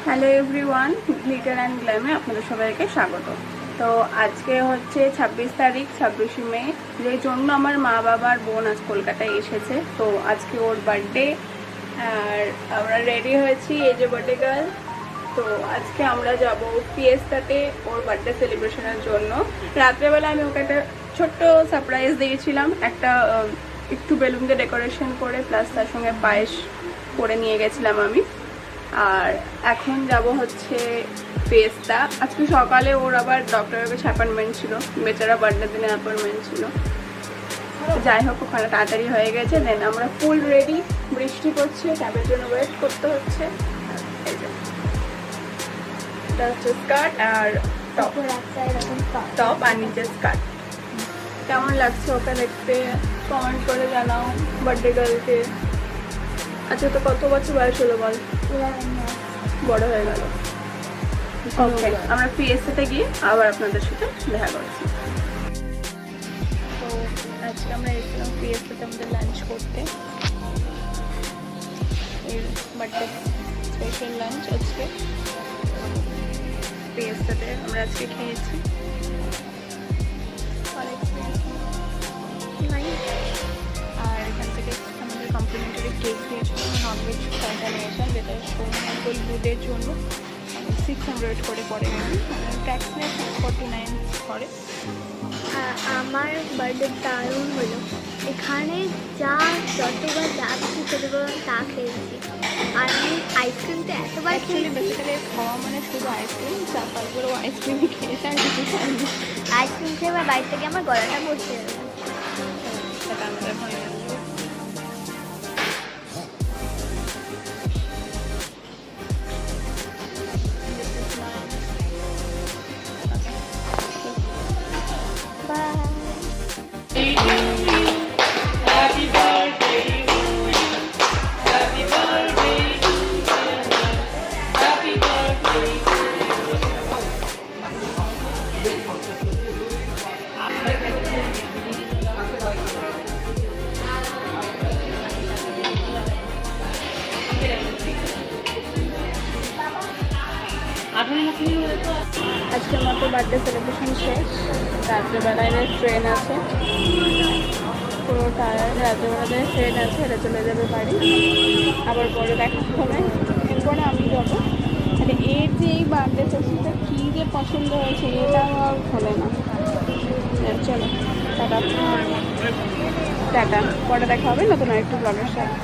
Hello everyone, glitter and গ্ল্যামে আপনাদের সবাইকে স্বাগত। তো আজকে হচ্ছে 26 তারিখ, 26শে মে, যেই জন্য আমার মা বাবার বোন আজ কলকাতায় এসেছে। তো আজকে ওর বার্থডে, আর আমরা রেডি হয়েছি, এই যে বার্থডে গার্ল। তো আজকে আমরা যাব ফিয়েস্তাতে ওর বার্থডে সেলিব্রেশনের জন্য। রাত্রেবেলা আমি ওকে একটা ছোট্ট সারপ্রাইজ দিয়েছিলাম, একটা একটু বেলুন দিয়ে ডেকোরেশন করে, প্লাস তার সঙ্গে পায়েস করে নিয়ে গেছিলাম আমি। আর এখন যাব হচ্ছে ফিয়েস্তা। আজকে সকালে ওর আবার ডক্টরের কাছে অ্যাপয়েন্টমেন্ট ছিল, বেচারা বার্থডে দিনে অ্যাপয়েন্টমেন্ট ছিল। যাই হোক, ওখানে তাড়াতাড়ি হয়ে গেছে। দেন আমরা ফুল রেডি, বৃষ্টি পড়ছে, ক্যাবের জন্য ওয়েট করতে হচ্ছে। এই যে এটা হচ্ছে স্কার্ট আর টপ, টপ আর নিচে স্কার্ট। কেমন লাগছে ওকে দেখতে কমেন্ট করে জানাও, বার্থডে গার্লকে। আচ্ছা, তো কত বছর বয়স হলো বল? বড় হয়ে গেল। ওকে, আমরা ফিয়েস্তাতে গিয়ে আবার আপনাদের সাথে দেখা করছি। তো আজকে আমরা এসেছিলাম ফিয়েস্তাতে আমাদের লাঞ্চ করতে। এর বার্থডে স্পেশাল লাঞ্চ আজকে ফিয়েস্তাতে আমরা আজকে খেয়েছি। আর এখান থেকে আমাদের কমপ্লিমেন্টারি কেক দিয়েছিল, ননভেজ ফ্রাইটা নিয়েছিলাম, যেটা সোনাল দুধের জন্য 600 করে পড়ে গেছে, ট্যাক্স নিয়ে 649 করে। আমার বার্থডে দারুণ হলো। এখানে যতবার যাচ্ছি ততবার তা খেয়েছি। আর আমি আইসক্রিমটা এতবার খেয়েছি। বেসিক্যালি খাওয়া মানে শুধু আইসক্রিম, 4-5 বার আইসক্রিমই খেয়েছে আর কিছু খাইনি। আইসক্রিম খেয়ে আবার বাড়ি থেকে আমার গলাটা বসে গেল। সেটা আমাদের ভালো লাগলো। আজকের মতো বার্থডে সেলিব্রেশন শেষ। রাত্রেবেলায় ট্রেন আছে, পুরো টায়ার। রাত্রেবেলায় ট্রেন আছে, এটা চলে যাবে বাড়ি, আবার পরে দেখা হবে। এরপরে আমি যাবো। মানে এর যে এই বার্থডে সেশনটা কী যে পছন্দ হয়েছে, এটাও আর হলো না। চলো টাটা টাটা, পরে দেখা হবে নতুন আরেকটু ব্লগের সাথে।